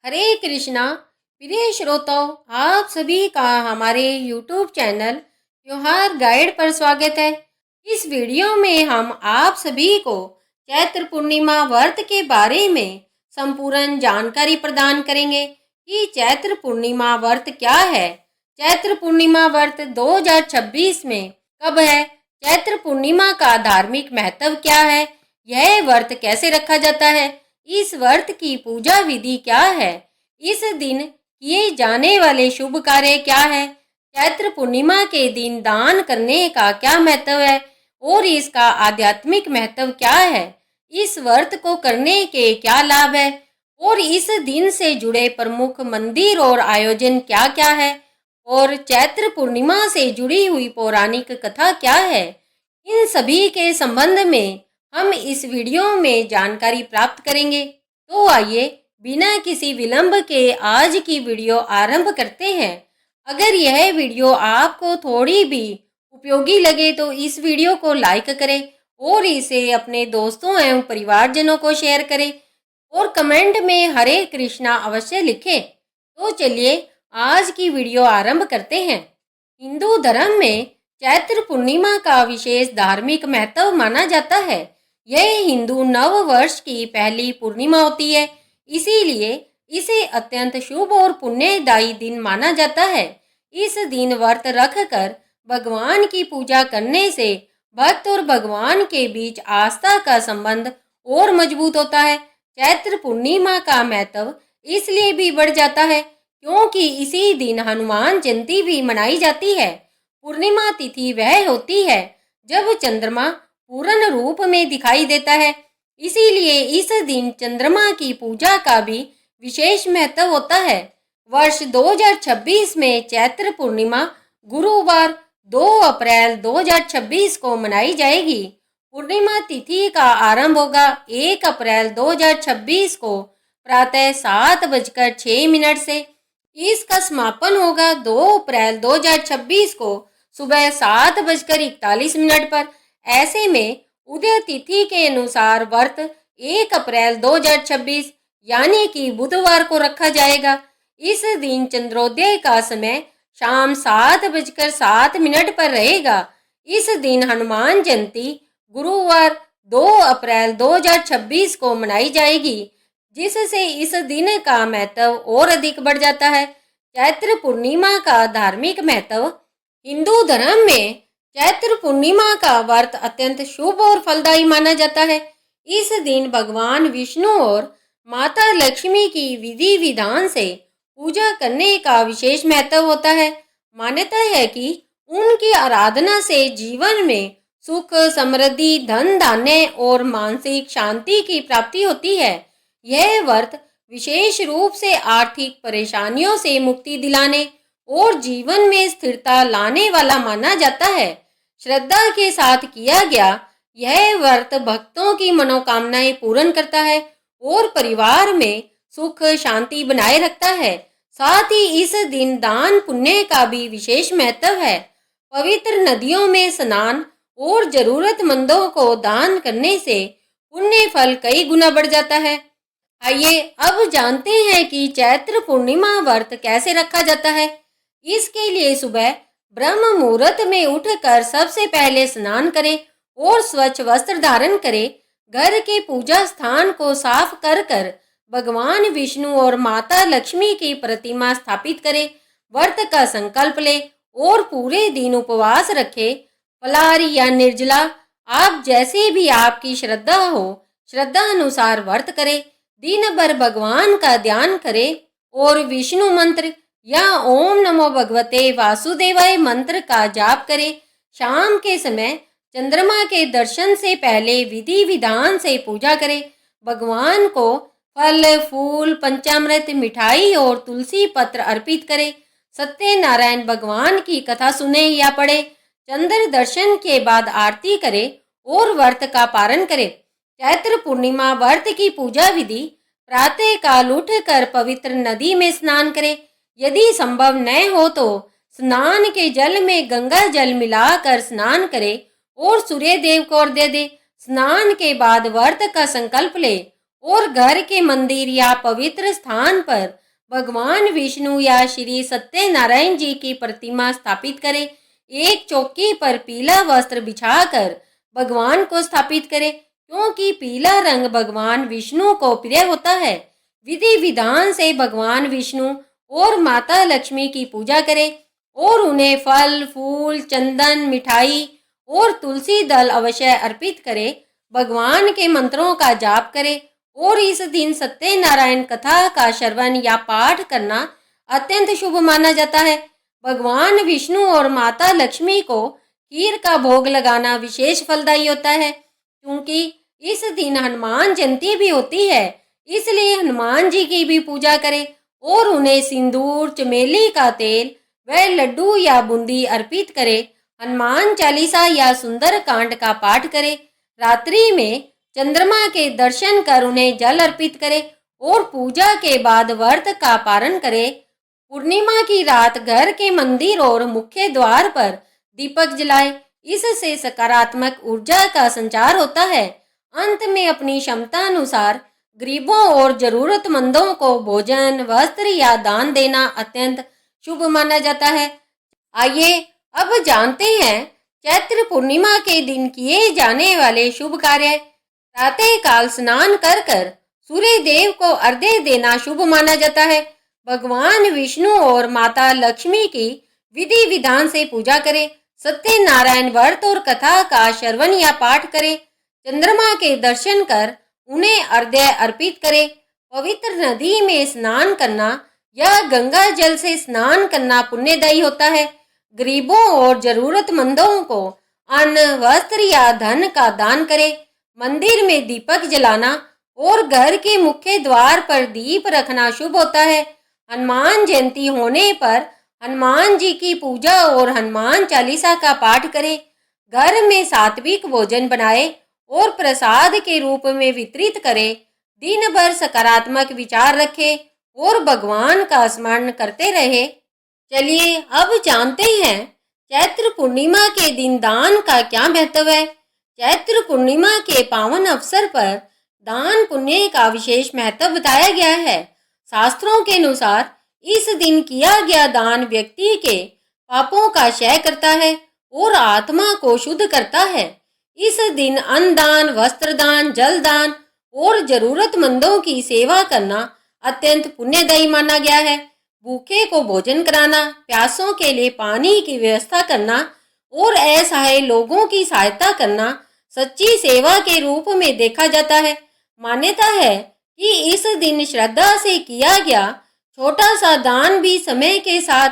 हरे कृष्णा। प्रिय श्रोताओं, आप सभी का हमारे YouTube चैनल त्योहार गाइड पर स्वागत है। इस वीडियो में हम आप सभी को चैत्र पूर्णिमा व्रत के बारे में संपूर्ण जानकारी प्रदान करेंगे कि चैत्र पूर्णिमा व्रत क्या है। चैत्र पूर्णिमा व्रत 2026 में कब है, चैत्र पूर्णिमा का धार्मिक महत्व क्या है, यह व्रत कैसे रखा जाता है, इस व्रत की पूजा विधि क्या है, इस दिन किए जाने वाले शुभ कार्य क्या है, चैत्र पूर्णिमा के दिन दान करने का क्या महत्व है और इसका आध्यात्मिक महत्व क्या है, इस व्रत को करने के क्या लाभ है और इस दिन से जुड़े प्रमुख मंदिर और आयोजन क्या क्या है और चैत्र पूर्णिमा से जुड़ी हुई पौराणिक कथा क्या है, इन सभी के संबंध में हम इस वीडियो में जानकारी प्राप्त करेंगे। तो आइए बिना किसी विलंब के आज की वीडियो आरंभ करते हैं। अगर यह वीडियो आपको थोड़ी भी उपयोगी लगे तो इस वीडियो को लाइक करें और इसे अपने दोस्तों एवं परिवारजनों को शेयर करें और कमेंट में हरे कृष्णा अवश्य लिखें। तो चलिए आज की वीडियो आरंभ करते हैं। हिंदू धर्म में चैत्र पूर्णिमा का विशेष धार्मिक महत्व माना जाता है। यह हिंदू नव वर्ष की पहली पूर्णिमा होती है, इसीलिए इसे अत्यंत शुभ और पुण्यदायी दिन माना जाता है। इस दिन व्रत रखकर भगवान की पूजा करने से भक्त और भगवान के बीच आस्था का संबंध और मजबूत होता है। चैत्र पूर्णिमा का महत्व इसलिए भी बढ़ जाता है क्योंकि इसी दिन हनुमान जयंती भी मनाई जाती है। पूर्णिमा तिथि वह होती है जब चंद्रमा पूर्ण रूप में दिखाई देता है, इसीलिए इस दिन चंद्रमा की पूजा का भी विशेष महत्व होता है। वर्ष 2026 में चैत्र पूर्णिमा गुरुवार 2 अप्रैल 2026 को मनाई जाएगी। पूर्णिमा तिथि का आरंभ होगा 1 अप्रैल 2026 को प्रातः 7:06 से। इसका समापन होगा 2 अप्रैल 2026 को सुबह 7:41 पर। ऐसे में उदय तिथि के अनुसार व्रत 1 अप्रैल 2026 यानी कि बुधवार को रखा जाएगा। इस दिन चंद्रोदय का समय शाम 7:07 पर रहेगा। इस दिन हनुमान जयंती गुरुवार 2 अप्रैल 2026 को मनाई जाएगी, जिससे इस दिन का महत्व और अधिक बढ़ जाता है। चैत्र पूर्णिमा का धार्मिक महत्व। हिंदू धर्म में चैत्र पूर्णिमा का व्रत अत्यंत शुभ और फलदायी माना जाता है। इस दिन भगवान विष्णु और माता लक्ष्मी की विधि विधान से पूजा करने का विशेष महत्व होता है। मान्यता है कि उनकी आराधना से जीवन में सुख, समृद्धि, धन धान्य और मानसिक शांति की प्राप्ति होती है। यह व्रत विशेष रूप से आर्थिक परेशानियों से मुक्ति दिलाने और जीवन में स्थिरता लाने वाला माना जाता है। श्रद्धा के साथ किया गया यह व्रत भक्तों की मनोकामनाएं पूर्ण करता है और परिवार में सुख शांति बनाए रखता है। साथ ही इस दिन दान पुण्य का भी विशेष महत्व है। पवित्र नदियों में स्नान और जरूरतमंदों को दान करने से पुण्य फल कई गुना बढ़ जाता है। आइए अब जानते हैं कि चैत्र पूर्णिमा व्रत कैसे रखा जाता है। इसके लिए सुबह ब्रह्म मुहूर्त में उठकर सबसे पहले स्नान करें और स्वच्छ वस्त्र धारण करें। घर के पूजा स्थान को साफ कर भगवान विष्णु और माता लक्ष्मी की प्रतिमा स्थापित करें। व्रत का संकल्प ले और पूरे दिन उपवास रखें। फलाहारी या निर्जला, आप जैसे भी आपकी श्रद्धा हो, श्रद्धा अनुसार व्रत करें। दिन भर भगवान का ध्यान करें और विष्णु मंत्र या ओम नमो भगवते वासुदेवाय मंत्र का जाप करें। शाम के समय चंद्रमा के दर्शन से पहले विधि विधान से पूजा करें। भगवान को फल, फूल, पंचामृत, मिठाई और तुलसी पत्र अर्पित करें। सत्यनारायण भगवान की कथा सुने या पढ़े। चंद्र दर्शन के बाद आरती करें और व्रत का पारण करें। चैत्र पूर्णिमा व्रत की पूजा विधि। प्रातः काल उठकर पवित्र नदी में स्नान करें। यदि संभव न हो तो स्नान के जल में गंगा जल मिलाकर स्नान करें और सूर्य देव को अर्घ्य दे। स्नान के बाद व्रत का संकल्प ले और घर के मंदिर या पवित्र स्थान पर भगवान विष्णु या श्री सत्यनारायण जी की प्रतिमा स्थापित करें। एक चौकी पर पीला वस्त्र बिछाकर भगवान को स्थापित करें, क्योंकि पीला रंग भगवान विष्णु को प्रिय होता है। विधि विधान से भगवान विष्णु और माता लक्ष्मी की पूजा करें और उन्हें फल, फूल, चंदन, मिठाई और तुलसी दल अवश्य अर्पित करें। भगवान के मंत्रों का जाप करें और इस दिन सत्यनारायण कथा का श्रवण या पाठ करना अत्यंत शुभ माना जाता है। भगवान विष्णु और माता लक्ष्मी को खीर का भोग लगाना विशेष फलदायी होता है, क्योंकि इस दिन हनुमान जयंती भी होती है। इसलिए हनुमान जी की भी पूजा करें और उन्हें सिंदूर, चमेली का तेल व लड्डू या बूंदी अर्पित करें। हनुमान चालीसा या सुंदर कांड का पाठ करें। रात्रि में चंद्रमा के दर्शन कर उन्हें जल अर्पित करें और पूजा के बाद व्रत का पारण करें। पूर्णिमा की रात घर के मंदिर और मुख्य द्वार पर दीपक जलाएं। इससे सकारात्मक ऊर्जा का संचार होता है। अंत में अपनी क्षमता अनुसार गरीबों और जरूरतमंदों को भोजन, वस्त्र या दान देना अत्यंत शुभ माना जाता है। आइए अब जानते हैं चैत्र पूर्णिमा के दिन किए जाने वाले शुभ कार्य। प्रातः काल स्नान कर कर सूर्य देव को अर्घ्य देना शुभ माना जाता है। भगवान विष्णु और माता लक्ष्मी की विधि विधान से पूजा करें। सत्यनारायण व्रत और कथा का श्रवण या पाठ करें। चंद्रमा के दर्शन कर उन्हें अर्घ्य अर्पित करें। पवित्र नदी में स्नान करना या गंगा जल से स्नान करना पुण्यदायी होता है। गरीबों और जरूरतमंदों को अन्न, वस्त्र या धन का दान करें। मंदिर में दीपक जलाना और घर के मुख्य द्वार पर दीप रखना शुभ होता है। हनुमान जयंती होने पर हनुमान जी की पूजा और हनुमान चालीसा का पाठ करें। घर में सात्विक भोजन बनाएं और प्रसाद के रूप में वितरित करें। दिन भर सकारात्मक विचार रखें और भगवान का स्मरण करते रहे। चलिए अब जानते हैं चैत्र पूर्णिमा के दिन दान का क्या महत्व है। चैत्र पूर्णिमा के पावन अवसर पर दान पुण्य का विशेष महत्व बताया गया है। शास्त्रों के अनुसार इस दिन किया गया दान व्यक्ति के पापों का क्षय करता है और आत्मा को शुद्ध करता है। इस दिन अन्न दान, वस्त्र दान, जल दान और जरूरतमंदों की सेवा करना अत्यंत पुण्यदायी माना गया है। भूखे को भोजन कराना, प्यासों के लिए पानी की व्यवस्था करना और असहाय लोगों की सहायता करना सच्ची सेवा के रूप में देखा जाता है। मान्यता है कि इस दिन श्रद्धा से किया गया छोटा सा दान भी समय के साथ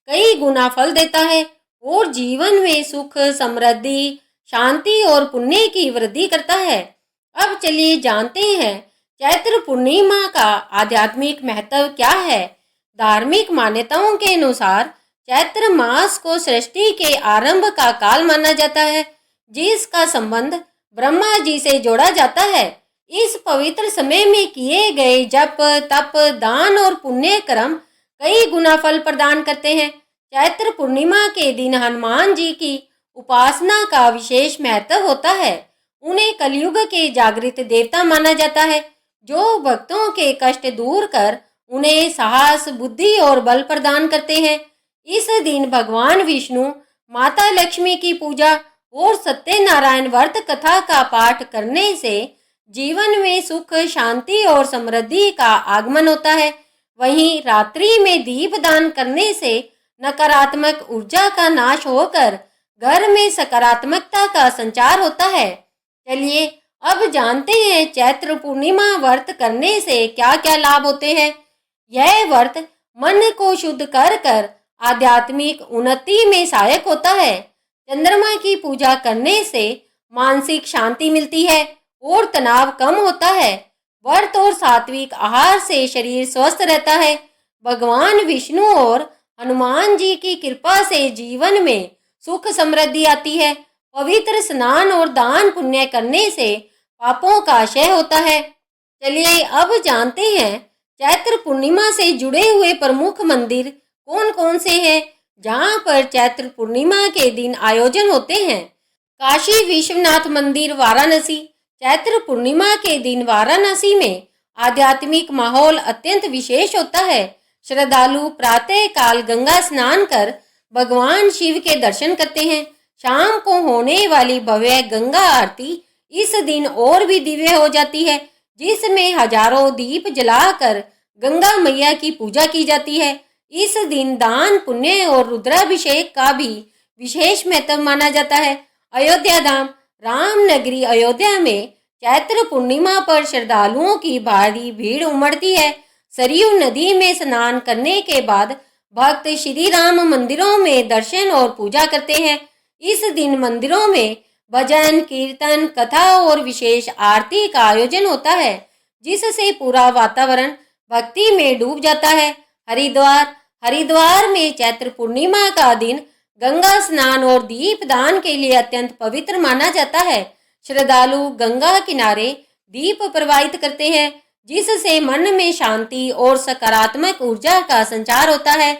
कई गुना फल देता है और जीवन में सुख, समृद्धि, शांति और पुण्य की वृद्धि करता है। अब चलिए जानते हैं चैत्र पूर्णिमा का आध्यात्मिक महत्व क्या है। धार्मिक मान्यताओं के अनुसार चैत्र मास को सृष्टि के आरंभ का काल माना जाता है, जिसका संबंध ब्रह्मा जी से जोड़ा जाता है। इस पवित्र समय में किए गए जप, तप, दान और पुण्य कर्म कई गुना फल प्रदान करते हैं। चैत्र पूर्णिमा के दिन हनुमान जी की उपासना का विशेष महत्व होता है। उन्हें कलयुग के जागृत देवता माना जाता है, जो भक्तों के कष्ट दूर कर उन्हें साहस, बुद्धि और बल प्रदान करते हैं। इस दिन भगवान विष्णु, माता लक्ष्मी की पूजा और सत्यनारायण व्रत कथा का पाठ करने से जीवन में सुख, शांति और समृद्धि का आगमन होता है। वहीं रात्रि में दीप दान करने से नकारात्मक ऊर्जा का नाश होकर घर में सकारात्मकता का संचार होता है। चलिए अब जानते हैं चैत्र पूर्णिमा व्रत करने से क्या क्या लाभ होते हैं। यह व्रत मन को शुद्ध कर कर आध्यात्मिक उन्नति में सहायक होता है। चंद्रमा की पूजा करने से मानसिक शांति मिलती है और तनाव कम होता है। व्रत और सात्विक आहार से शरीर स्वस्थ रहता है। भगवान विष्णु और हनुमान जी की कृपा से जीवन में सुख समृद्धि आती है। पवित्र स्नान और दान पुण्य करने से पापों का क्षय होता है। चलिए अब जानते हैं चैत्र पूर्णिमा से जुड़े हुए प्रमुख मंदिर कौन कौन से हैं, जहां पर चैत्र पूर्णिमा के दिन आयोजन होते हैं। काशी विश्वनाथ मंदिर वाराणसी चैत्र पूर्णिमा के दिन वाराणसी में आध्यात्मिक माहौल अत्यंत विशेष होता है। श्रद्धालु प्रातः काल गंगा स्नान कर भगवान शिव के दर्शन करते हैं। शाम को होने वाली भव्य गंगा आरती इस दिन और भी दिव्य हो जाती है, जिसमें हजारों दीप जलाकर गंगा मैया की पूजा की जाती है। इस दिन दान पुण्य और रुद्राभिषेक का भी विशेष महत्व माना जाता है। अयोध्या धाम राम नगरी अयोध्या में चैत्र पूर्णिमा पर श्रद्धालुओं की भारी भीड़ उमड़ती है। सरयू नदी में स्नान करने के बाद भक्त श्री राम मंदिरों में दर्शन और पूजा करते हैं। इस दिन मंदिरों में भजन कीर्तन कथा और विशेष आरती का आयोजन होता है, जिससे पूरा वातावरण भक्ति में डूब जाता है। हरिद्वार में चैत्र पूर्णिमा का दिन गंगा स्नान और दीप दान के लिए अत्यंत पवित्र माना जाता है। श्रद्धालु गंगा किनारे दीप प्रवाहित करते हैं, जिससे मन में शांति और सकारात्मक ऊर्जा का संचार होता है।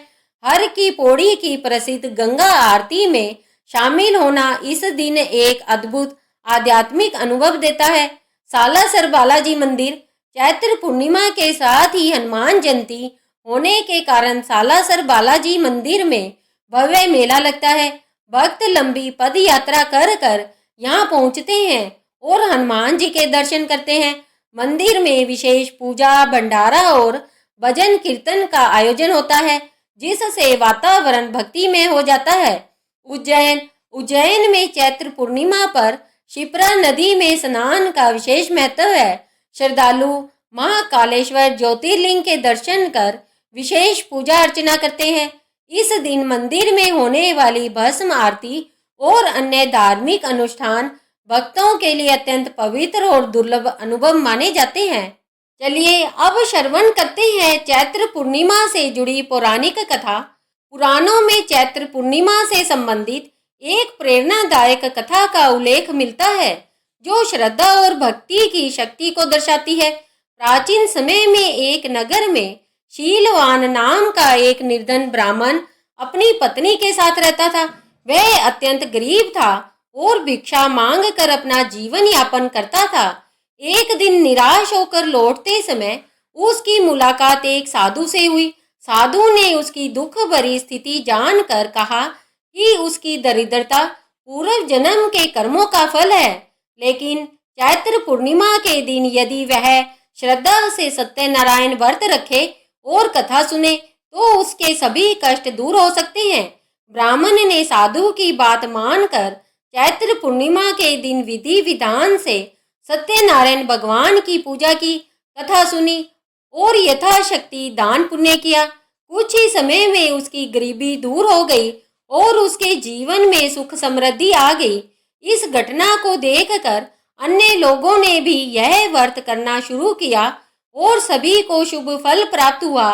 हर की पौड़ी की प्रसिद्ध गंगा आरती में शामिल होना इस दिन एक अद्भुत आध्यात्मिक अनुभव देता है। सालासर बालाजी मंदिर चैत्र पूर्णिमा के साथ ही हनुमान जयंती होने के कारण सालासर बालाजी मंदिर में भव्य मेला लगता है। भक्त लंबी पद यात्रा कर कर यहाँ पहुँचते हैं और हनुमान जी के दर्शन करते हैं। मंदिर में विशेष पूजा भंडारा और भजन कीर्तन का आयोजन होता है, जिससे वातावरण भक्तिमय हो जाता है। उज्जैन में चैत्र पूर्णिमा पर शिप्रा नदी में स्नान का विशेष महत्व है। श्रद्धालु महाकालेश्वर ज्योतिर्लिंग के दर्शन कर विशेष पूजा अर्चना करते हैं। इस दिन मंदिर में होने वाली भस्म आरती और अन्य धार्मिक अनुष्ठान भक्तों के लिए अत्यंत पवित्र और दुर्लभ अनुभव माने जाते हैं। चलिए अब श्रवण करते हैं चैत्र पूर्णिमा से जुड़ी पौराणिक कथा। पुराणों में चैत्र पूर्णिमा से संबंधित एक प्रेरणादायक कथा का उल्लेख मिलता है, जो श्रद्धा और भक्ति की शक्ति को दर्शाती है। प्राचीन समय में एक नगर में शीलवान नाम का एक निर्धन ब्राह्मण अपनी पत्नी के साथ रहता था। वह अत्यंत गरीब था और भिक्षा मांग कर अपना जीवन यापन करता था। एक दिन निराश होकर लौटते समय उसकी मुलाकात एक साधु से हुई। साधु ने उसकी दुख भरी स्थिति जानकर कहा कि उसकी दरिद्रता पूर्व जन्म के कर्मों का फल है, लेकिन चैत्र पूर्णिमा के दिन यदि वह श्रद्धा से सत्यनारायण व्रत रखे और कथा सुने तो उसके सभी कष्ट दूर हो सकते हैं। ब्राह्मण ने साधु की बात मानकर चैत्र पूर्णिमा के दिन विधि विधान से सत्यनारायण भगवान की पूजा की, कथा सुनी और यथाशक्ति दान पुण्य किया। कुछ ही समय में उसकी गरीबी दूर हो गई और उसके जीवन में सुख समृद्धि आ गई। इस घटना को देखकर अन्य लोगों ने भी यह व्रत करना शुरू किया और सभी को शुभ फल प्राप्त हुआ।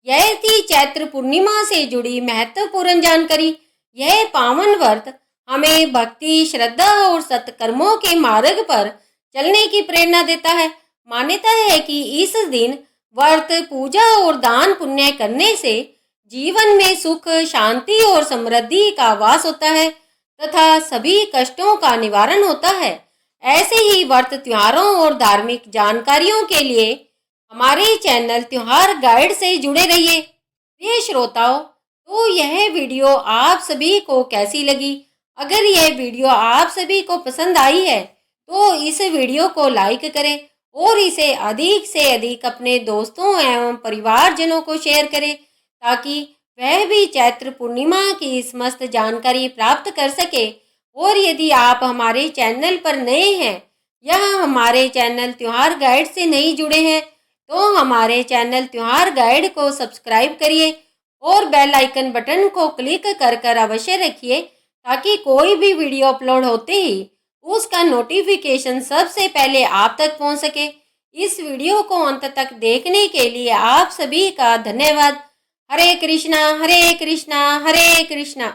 यह थी चैत्र पूर्णिमा से जुड़ी महत्वपूर्ण जानकारी। यह पावन व्रत हमें भक्ति श्रद्धा और सत्कर्मों के मार्ग पर चलने की प्रेरणा देता है। मान्यता है कि इस दिन व्रत पूजा और दान पुण्य करने से जीवन में सुख शांति और समृद्धि का वास होता है तथा सभी कष्टों का निवारण होता है। ऐसे ही व्रत त्योहारों और धार्मिक जानकारियों के लिए हमारे चैनल त्योहार गाइड से जुड़े रहिए। प्रिय श्रोताओं, तो यह वीडियो आप सभी को कैसी लगी? अगर यह वीडियो आप सभी को पसंद आई है तो इस वीडियो को लाइक करें और इसे अधिक से अधिक अपने दोस्तों एवं परिवारजनों को शेयर करें, ताकि वह भी चैत्र पूर्णिमा की समस्त जानकारी प्राप्त कर सके। और यदि आप हमारे चैनल पर नए हैं या हमारे चैनल त्योहार गाइड से नहीं जुड़े हैं तो हमारे चैनल त्योहार गाइड को सब्सक्राइब करिए और बेल आइकन बटन को क्लिक कर कर अवश्य रखिए, ताकि कोई भी वीडियो अपलोड होते ही उसका नोटिफिकेशन सबसे पहले आप तक पहुंच सके। इस वीडियो को अंत तक देखने के लिए आप सभी का धन्यवाद। हरे कृष्णा हरे कृष्णा हरे कृष्णा।